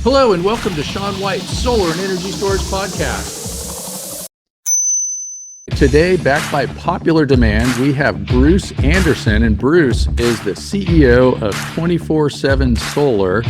Hello and welcome to Sean White's Solar and Energy Storage Podcast. Today, backed by popular demand, we have Bruce Anderson, and Bruce is the CEO of 24/7 Solar.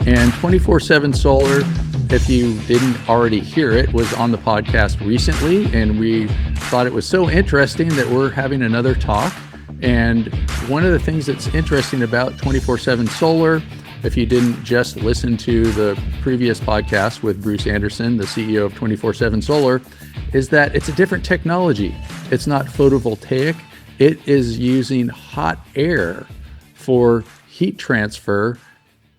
And 24/7 Solar, if you didn't already hear it, was on the podcast recently, and we thought it was so interesting that we're having another talk. And one of the things that's interesting about 24/7 Solar, if you didn't just listen to the previous podcast with Bruce Anderson, the CEO of 24/7 Solar, is that it's a different technology. It's not photovoltaic. It is using hot air for heat transfer,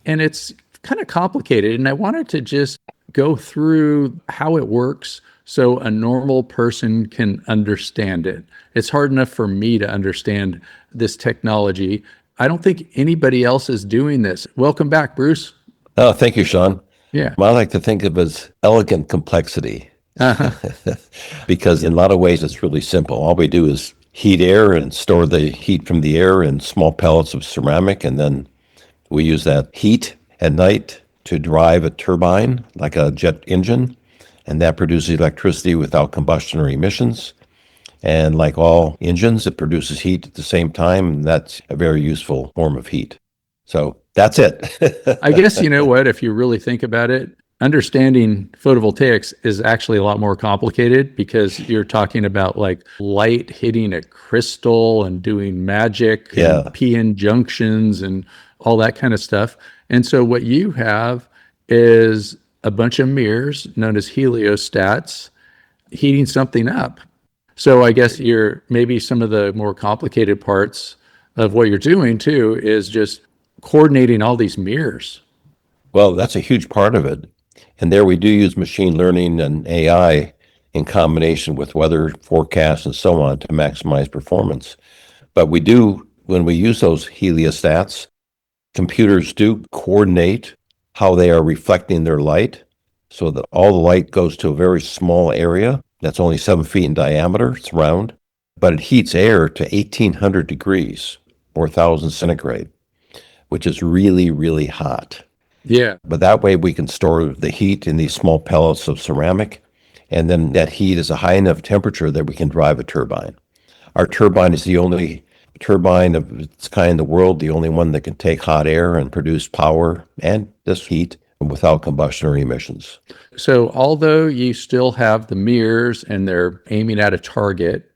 and it's kind of complicated. And I wanted to just go through how it works so a normal person can understand it. It's hard enough for me to understand this technology. I don't think anybody else is doing this. Welcome back, Bruce. Oh, thank you, Sean. Yeah. I like to think of it as elegant complexity because in a lot of ways it's really simple. All we do is heat air and store the heat from the air in small pellets of ceramic, and then we use that heat at night to drive a turbine like a jet engine, and that produces electricity without combustion or emissions. And like all engines, it produces heat at the same time. And that's a very useful form of heat. So that's it. I guess, you know what, if you really think about it, understanding photovoltaics is actually a lot more complicated because you're talking about like light hitting a crystal and doing magic and p-n junctions and all that kind of stuff. And so what you have is a bunch of mirrors known as heliostats heating something up. So I guess maybe some of the more complicated parts of what you're doing too is just coordinating all these mirrors. Well, that's a huge part of it. And there we do use machine learning and AI in combination with weather forecasts and so on to maximize performance. But when we use those heliostats, computers do coordinate how they are reflecting their light so that all the light goes to a very small area that's only 7 feet in diameter. It's round, but it heats air to 1,800 degrees or 1,000 centigrade, which is really, really hot. Yeah. But that way we can store the heat in these small pellets of ceramic, and then that heat is a high enough temperature that we can drive a turbine. Our turbine is the only turbine of its kind in the world, the only one that can take hot air and produce power and this heat without combustion or emissions. So although you still have the mirrors and they're aiming at a target,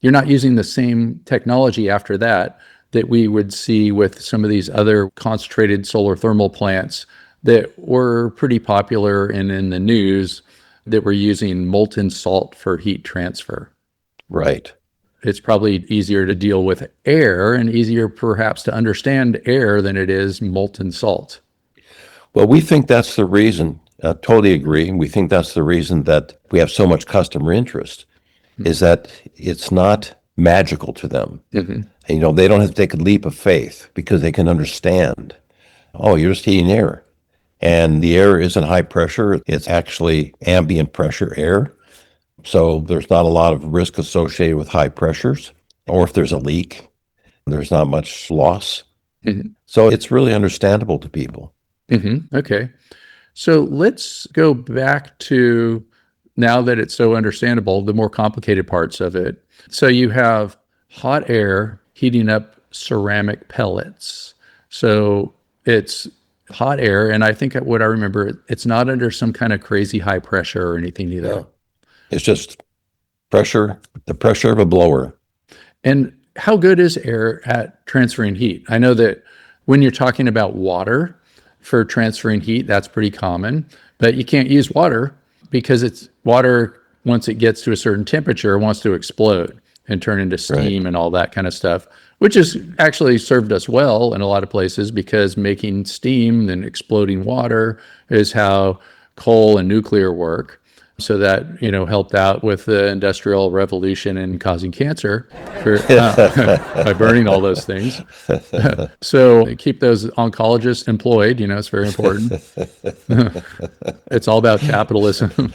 you're not using the same technology after that we would see with some of these other concentrated solar thermal plants that were pretty popular and in the news that were using molten salt for heat transfer. Right. It's probably easier to deal with air and easier perhaps to understand air than it is molten salt. Well, we think that's the reason, totally agree. We think that's the reason that we have so much customer interest, is that it's not magical to them. Mm-hmm. You know, they don't have to take a leap of faith because they can understand, oh, you're just heating air. And the air isn't high pressure. It's actually ambient pressure air. So there's not a lot of risk associated with high pressures. Or if there's a leak, there's not much loss. Mm-hmm. So it's really understandable to people. Mm-hmm. Okay. So let's go back to, now that it's so understandable, the more complicated parts of it. So you have hot air heating up ceramic pellets. So it's hot air, and I think what I remember, it's not under some kind of crazy high pressure or anything either. No. It's just pressure, the pressure of a blower. And how good is air at transferring heat? I know that when you're talking about water for transferring heat, that's pretty common, but you can't use water because it's water, once it gets to a certain temperature, wants to explode and turn into steam and all that kind of stuff, which has actually served us well in a lot of places because making steam and exploding water is how coal and nuclear work. So that, helped out with the Industrial Revolution and causing cancer by burning all those things. So keep those oncologists employed, it's very important. It's all about capitalism.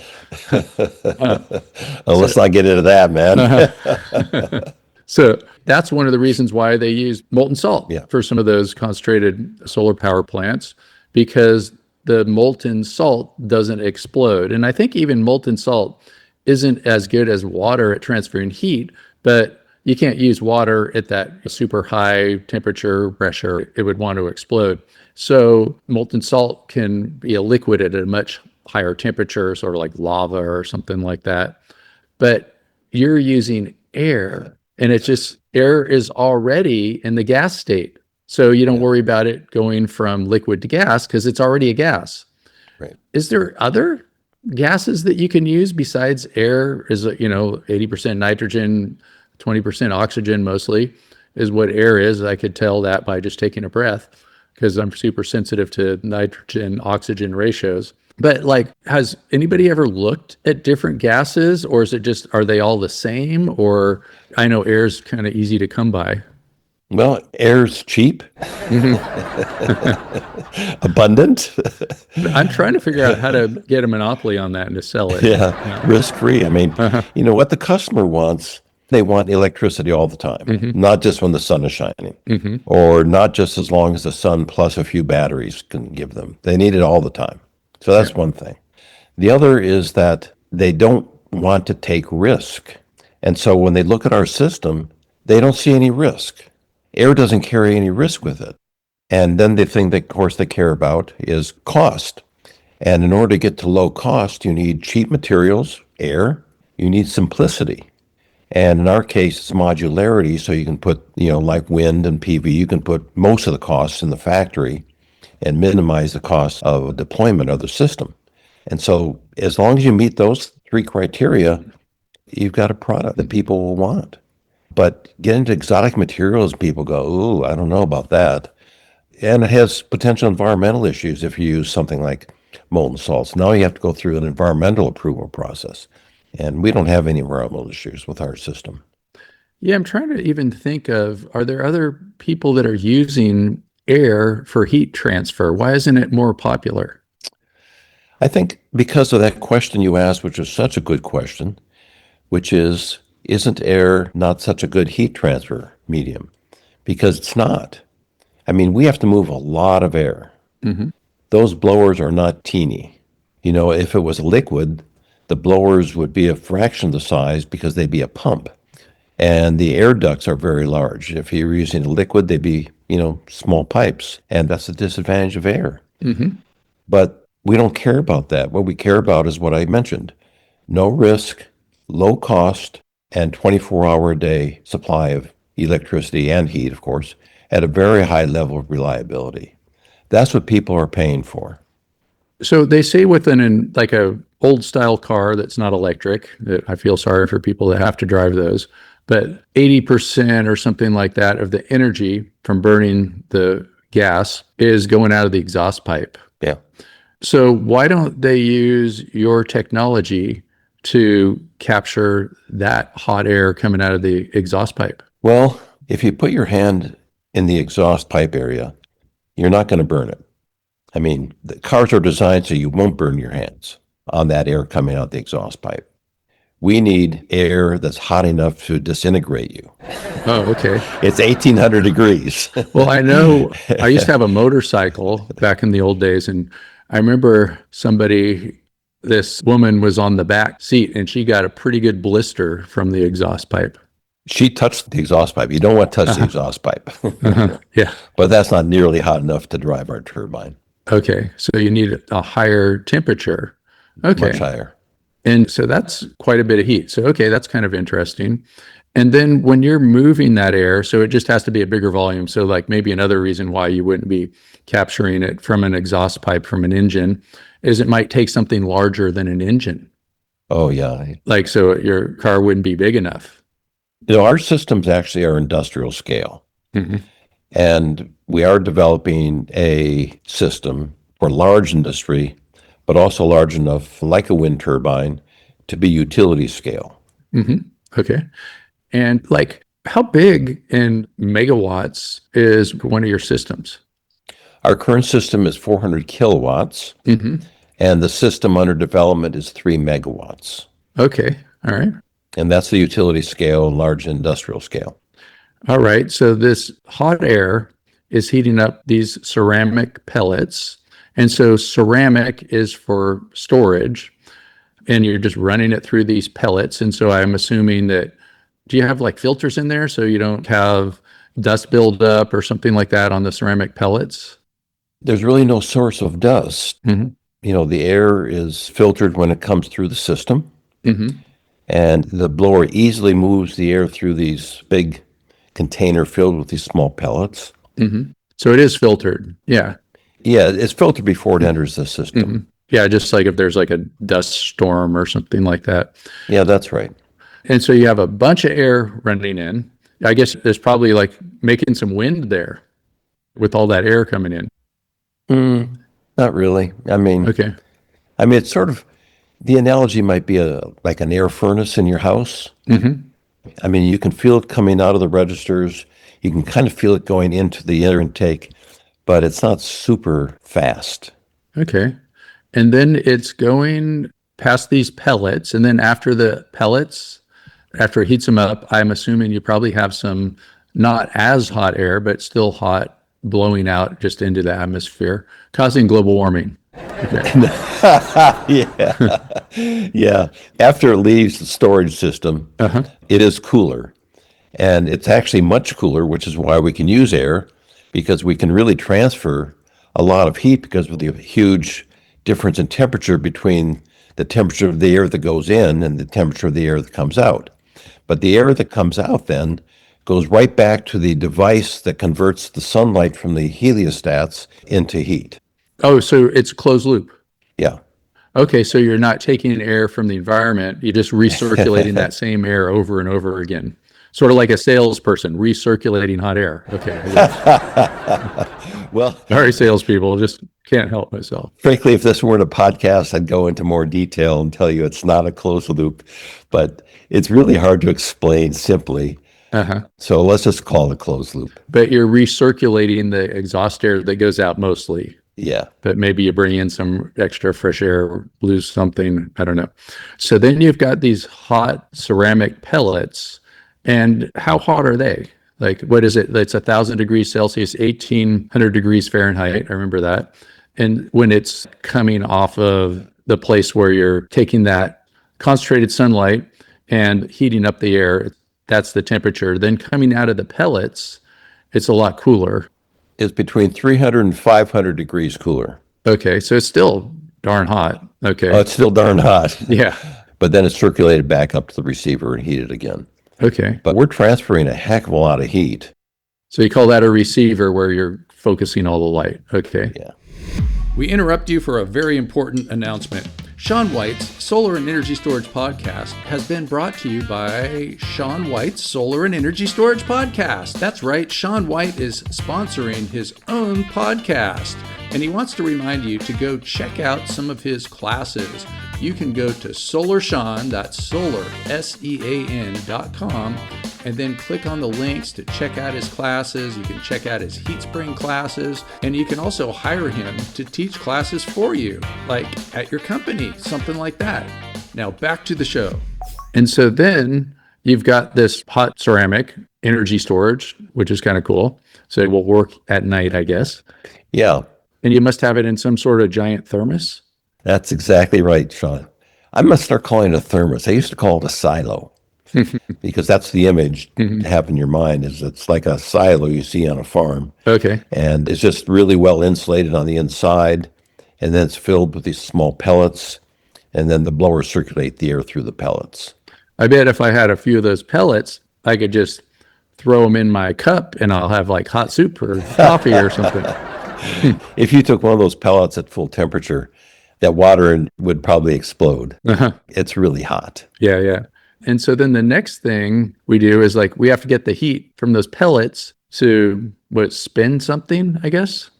Let's not get into that, man. So that's one of the reasons why they use molten salt for some of those concentrated solar power plants, because the molten salt doesn't explode. And I think even molten salt isn't as good as water at transferring heat, but you can't use water at that super high temperature pressure. It would want to explode. So molten salt can be a liquid at a much higher temperature, sort of like lava or something like that. But you're using air, and it's just air is already in the gas state. So you don't worry about it going from liquid to gas because it's already a gas. Right. Is there other gases that you can use besides air? Is it, 80% nitrogen, 20% oxygen mostly is what air is. I could tell that by just taking a breath because I'm super sensitive to nitrogen oxygen ratios. But like, has anybody ever looked at different gases, or is it just, are they all the same? Or I know air's kind of easy to come by. Well, air's cheap, abundant. I'm trying to figure out how to get a monopoly on that and to sell it. Yeah, risk-free. I mean, what the customer wants, they want electricity all the time, not just when the sun is shining, or not just as long as the sun plus a few batteries can give them. They need it all the time. So that's one thing. The other is that they don't want to take risk. And so when they look at our system, they don't see any risk. Air doesn't carry any risk with it. And then the thing that, of course, they care about is cost. And in order to get to low cost, you need cheap materials, air, you need simplicity. And in our case, it's modularity. So you can put, like wind and PV, you can put most of the costs in the factory and minimize the cost of deployment of the system. And so as long as you meet those three criteria, you've got a product that people will want. But get into exotic materials, people go, ooh, I don't know about that. And it has potential environmental issues if you use something like molten salts. Now you have to go through an environmental approval process. And we don't have any environmental issues with our system. Yeah, I'm trying to even think of, are there other people that are using air for heat transfer? Why isn't it more popular? I think because of that question you asked, which is such a good question, which is, isn't air not such a good heat transfer medium? Because it's not. I mean, we have to move a lot of air. Those blowers are not teeny. If it was a liquid, the blowers would be a fraction of the size because they'd be a pump. And the air ducts are very large. If you're using a liquid, they'd be, small pipes. And that's the disadvantage of air. But we don't care about that. What we care about is what I mentioned. No risk, low cost, and 24-hour-a-day supply of electricity and heat, of course, at a very high level of reliability. That's what people are paying for. So they say with like a old style car that's not electric, that I feel sorry for people that have to drive those, but 80% or something like that of the energy from burning the gas is going out of the exhaust pipe. Yeah. So why don't they use your technology to capture that hot air coming out of the exhaust pipe? Well, if you put your hand in the exhaust pipe area, you're not going to burn it. I mean, the cars are designed so you won't burn your hands on that air coming out the exhaust pipe. We need air that's hot enough to disintegrate you. Oh, okay. It's 1,800 degrees. Well, I know I used to have a motorcycle back in the old days, and I remember this woman was on the back seat, and she got a pretty good blister from the exhaust pipe. She touched the exhaust pipe. You don't want to touch the exhaust pipe. Yeah. But that's not nearly hot enough to drive our turbine. Okay. So you need a higher temperature. Okay. Much higher. And so that's quite a bit of heat. So, okay, that's kind of interesting. And then when you're moving that air, so it just has to be a bigger volume. So like maybe another reason why you wouldn't be capturing it from an exhaust pipe from an engine is it might take something larger than an engine. Oh, yeah. Like, so your car wouldn't be big enough. Our systems actually are industrial scale. And we are developing a system for large industry, but also large enough, like a wind turbine, to be utility scale. Okay. And like, how big in megawatts is one of your systems? Our current system is 400 kilowatts, and the system under development is 3 megawatts. Okay. All right. And that's the utility scale and large industrial scale. All right. So this hot air is heating up these ceramic pellets, And so ceramic is for storage, and you're just running it through these pellets. And so I'm assuming that, do you have like filters in there so you don't have dust buildup or something like that on the ceramic pellets? There's really no source of dust. Mm-hmm. The air is filtered when it comes through the system, Mm-hmm. and the blower easily moves the air through these big container filled with these small pellets. Mm-hmm. So it is filtered. Yeah. Yeah, it's filtered before it enters the system. Mm-hmm. Yeah, just like if there's like a dust storm or something like that. Yeah, that's right. And so you have a bunch of air running in. I guess there's probably like making some wind there with all that air coming in. Not really. Okay. It's sort of, the analogy might be like an air furnace in your house. Mm-hmm. You can feel it coming out of the registers. You can kind of feel it going into the air intake, but it's not super fast. Okay. And then it's going past these pellets. And then after the pellets, after it heats them up, I'm assuming you probably have some not as hot air, but still hot blowing out just into the atmosphere, causing global warming. Okay. Yeah. Yeah. After it leaves the storage system, it is cooler. And it's actually much cooler, which is why we can use air, because we can really transfer a lot of heat because of the huge difference in temperature between the temperature of the air that goes in and the temperature of the air that comes out. But the air that comes out then goes right back to the device that converts the sunlight from the heliostats into heat. Oh, so it's closed loop. Yeah. Okay, so you're not taking air from the environment, you're just recirculating that same air over and over again. Sort of like a salesperson recirculating hot air. Okay. Well, sorry, salespeople, just can't help myself. Frankly, if this weren't a podcast, I'd go into more detail and tell you it's not a closed loop, but it's really hard to explain simply. So let's just call it a closed loop. But you're recirculating the exhaust air that goes out mostly. Yeah. But maybe you bring in some extra fresh air, lose something. I don't know. So then you've got these hot ceramic pellets. And how hot are they? Like, what is it? It's 1,000 degrees Celsius, 1,800 degrees Fahrenheit. I remember that. And when it's coming off of the place where you're taking that concentrated sunlight and heating up the air, that's the temperature. Then coming out of the pellets, it's a lot cooler. It's between 300 and 500 degrees cooler. Okay, so it's still darn hot. Okay. Oh, it's still darn hot. Yeah. But then it's circulated back up to the receiver and heated again. Okay. But we're transferring a heck of a lot of heat. So you call that a receiver where you're focusing all the light. Okay. Yeah. We interrupt you for a very important announcement. Sean White's Solar and Energy Storage Podcast has been brought to you by Sean White's Solar and Energy Storage Podcast. That's right, Sean White is sponsoring his own podcast, and he wants to remind you to go check out some of his classes. You can go to SolarSEAN, that's solar, SEAN.com, and then click on the links to check out his classes. You can check out his heat spring classes, and you can also hire him to teach classes for you, like at your company, something like that. Now back to the show. And so then you've got this hot ceramic energy storage, which is kind of cool. So it will work at night, I guess. Yeah. And you must have it in some sort of giant thermos. That's exactly right, Sean. I must start calling it a thermos. I used to call it a silo because that's the image to have in your mind, is it's like a silo you see on a farm. Okay. And it's just really well insulated on the inside. And then it's filled with these small pellets. And then the blowers circulate the air through the pellets. I bet if I had a few of those pellets, I could just throw them in my cup and I'll have like hot soup or coffee or something. If you took one of those pellets at full temperature, that water would probably explode. It's really hot. Yeah, yeah. And so then the next thing we do is like we have to get the heat from those pellets to spin something, I guess?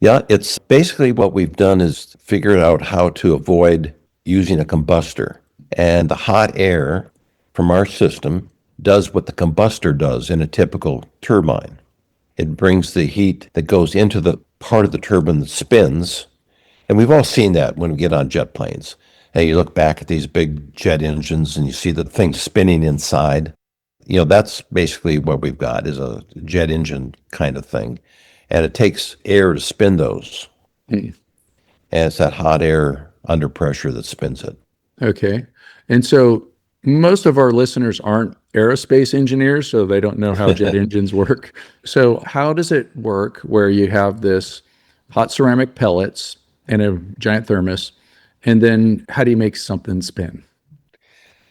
Yeah, it's basically what we've done is figured out how to avoid using a combustor. And the hot air from our system does what the combustor does in a typical turbine. It brings the heat that goes into the part of the turbine that spins. And we've all seen that when we get on jet planes. And you look back at these big jet engines and you see the thing spinning inside. That's basically what we've got, is a jet engine kind of thing. And it takes air to spin those. and it's that hot air under pressure that spins it. Okay. And so most of our listeners aren't aerospace engineers, so they don't know how jet engines work. So how does it work where you have this hot ceramic pellets and a giant thermos, and then how do you make something spin?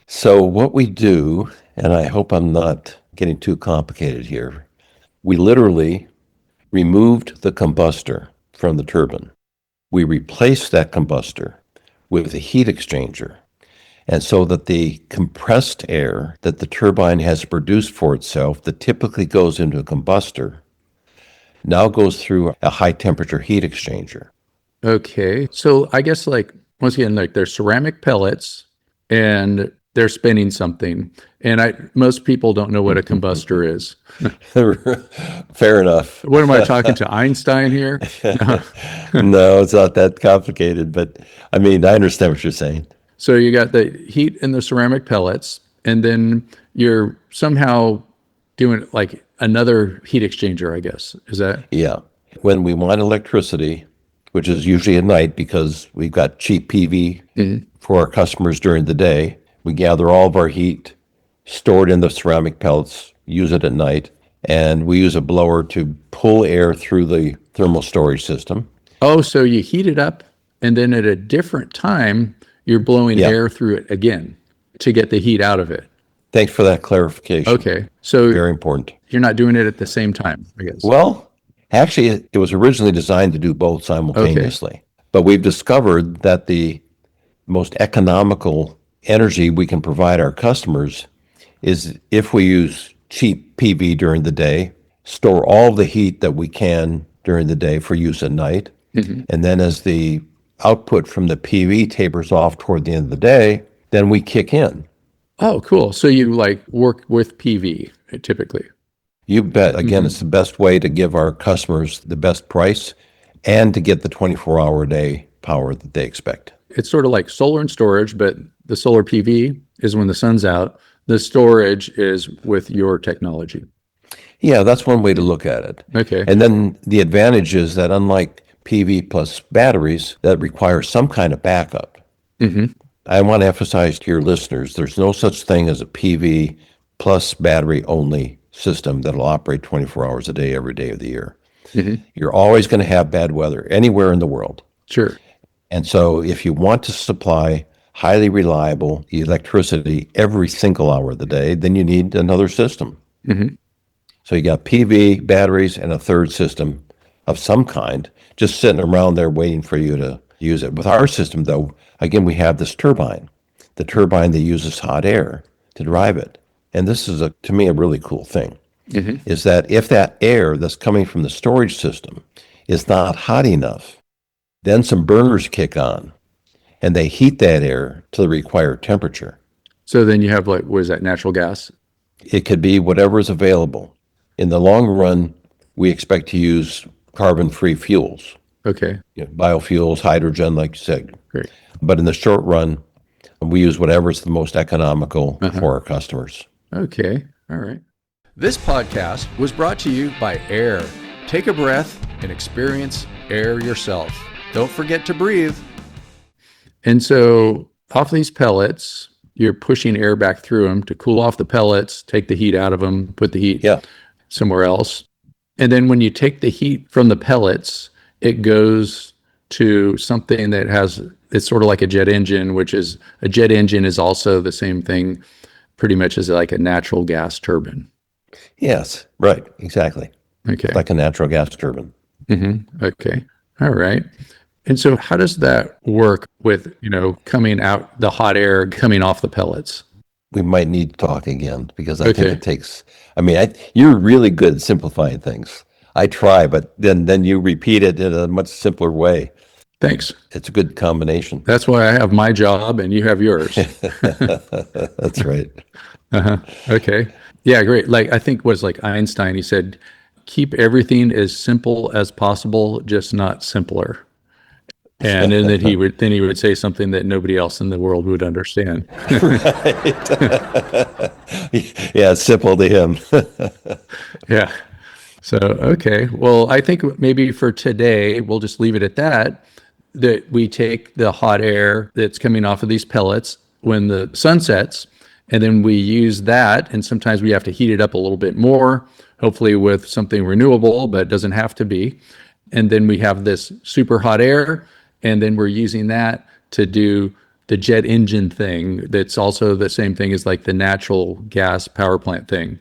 So what we do, and I hope I'm not getting too complicated here, we literally removed the combustor from the turbine. We replaced that combustor with a heat exchanger. And so that the compressed air that the turbine has produced for itself, that typically goes into a combustor, now goes through a high temperature heat exchanger. Okay. So I guess like once again, like they're ceramic pellets and they're spinning something. And most people don't know what a combustor is. Fair enough. What am I talking to Einstein here? No, it's not that complicated, but I mean, I understand what you're saying. So you got the heat in the ceramic pellets, and then you're somehow doing like another heat exchanger, I guess. Is that? Yeah. When we want electricity, which is usually at night because we've got cheap PV for our customers during the day, we gather all of our heat, store it in the ceramic pellets, use it at night, and we use a blower to pull air through the thermal storage system. Oh, so you heat it up, and then at a different time, you're blowing Yeah. air through it again to get the heat out of it. Thanks for that clarification. Okay. So Very important. you're not doing it at the same time, I guess. Well, actually, it was originally designed to do both simultaneously. But we've discovered that the most economical energy we can provide our customers is if we use cheap PV during the day, store all the heat that we can during the day for use at night, and then as the output from the PV tapers off toward the end of the day, then we kick in. Oh, cool. So you like work with PV typically. You bet. Again, it's the best way to give our customers the best price and to get the 24-hour-a-day power that they expect. It's sort of like solar and storage, but the solar PV is when the sun's out. The storage is with your technology. Yeah, that's one way to look at it. Okay. And then the advantage is that unlike PV plus batteries that require some kind of backup, I want to emphasize to your listeners, there's no such thing as a PV plus battery only system that'll operate 24 hours a day, every day of the year. You're always going to have bad weather anywhere in the world. Sure. And so if you want to supply highly reliable electricity every single hour of the day, then you need another system. So you got PV, batteries, and a third system of some kind just sitting around there waiting for you to use it. With our system, though, again, we have this turbine, the turbine that uses hot air to drive it. And this is, to me, a really cool thing, is that if that air that's coming from the storage system is not hot enough, then some burners kick on, and they heat that air to the required temperature. So then you have like, what is that, natural gas? It could be whatever is available. In the long run, we expect to use carbon-free fuels, Okay, biofuels, hydrogen, like you said. great. But in the short run, we use whatever is the most economical for our customers. Okay, all right. This podcast was brought to you by Air. Take a breath and experience air yourself. Don't forget to breathe. And so off these pellets, you're pushing air back through them to cool off the pellets, take the heat out of them, put the heat somewhere else. And then when you take the heat from the pellets, it goes to something that has, it's sort of like a jet engine, which is a jet engine is also the same thing pretty much as like a natural gas turbine. Yes, right, exactly. Okay. Like a natural gas turbine. Okay. All right. And so how does that work with, coming out, the hot air coming off the pellets? We might need to talk again because I think it takes, you're really good at simplifying things. I try, but then you repeat it in a much simpler way. Thanks. It's a good combination. That's why I have my job and you have yours. That's right. Okay. Yeah, great. Like, I think was like Einstein, he said, keep everything as simple as possible, just not simpler. And then he would say something that nobody else in the world would understand. Right. Yeah, it's simple to him. Yeah. So, okay. Well, I think maybe for today, we'll just leave it at that. that we take the hot air that's coming off of these pellets when the sun sets, and then we use that, and sometimes we have to heat it up a little bit more, hopefully with something renewable, but it doesn't have to be. And then we have this super hot air, and then we're using that to do the jet engine thing. That's also the same thing as like the natural gas power plant thing.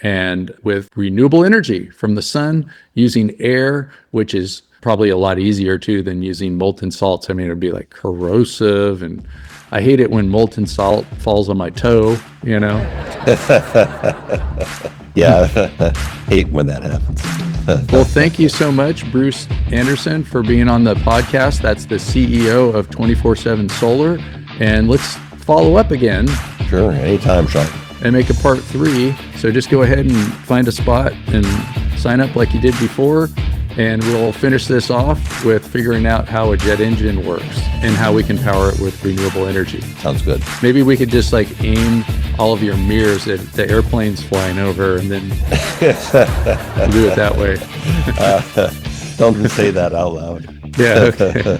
And with renewable energy from the sun, using air, which is probably a lot easier too than using molten salts. I mean, it'd be like corrosive, and I hate it when molten salt falls on my toe, you know? Yeah, hate when that happens. Well, thank you so much, Bruce Anderson, for being on the podcast. That's the CEO of 24/7 Solar. And let's follow up again. Sure, anytime, Sean. And make a part 3. So just go ahead and find a spot and sign up like you did before. And we'll finish this off with figuring out how a jet engine works and how we can power it with renewable energy. Sounds good. Maybe we could just like aim all of your mirrors at the airplanes flying over, and then we'll do it that way. Don't say that out loud. Yeah, okay.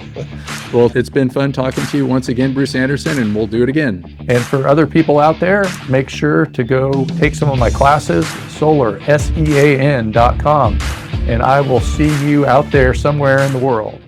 Well, it's been fun talking to you once again, Bruce Anderson, and we'll do it again. And for other people out there, make sure to go take some of my classes, SolarSEAN.com, and I will see you out there somewhere in the world.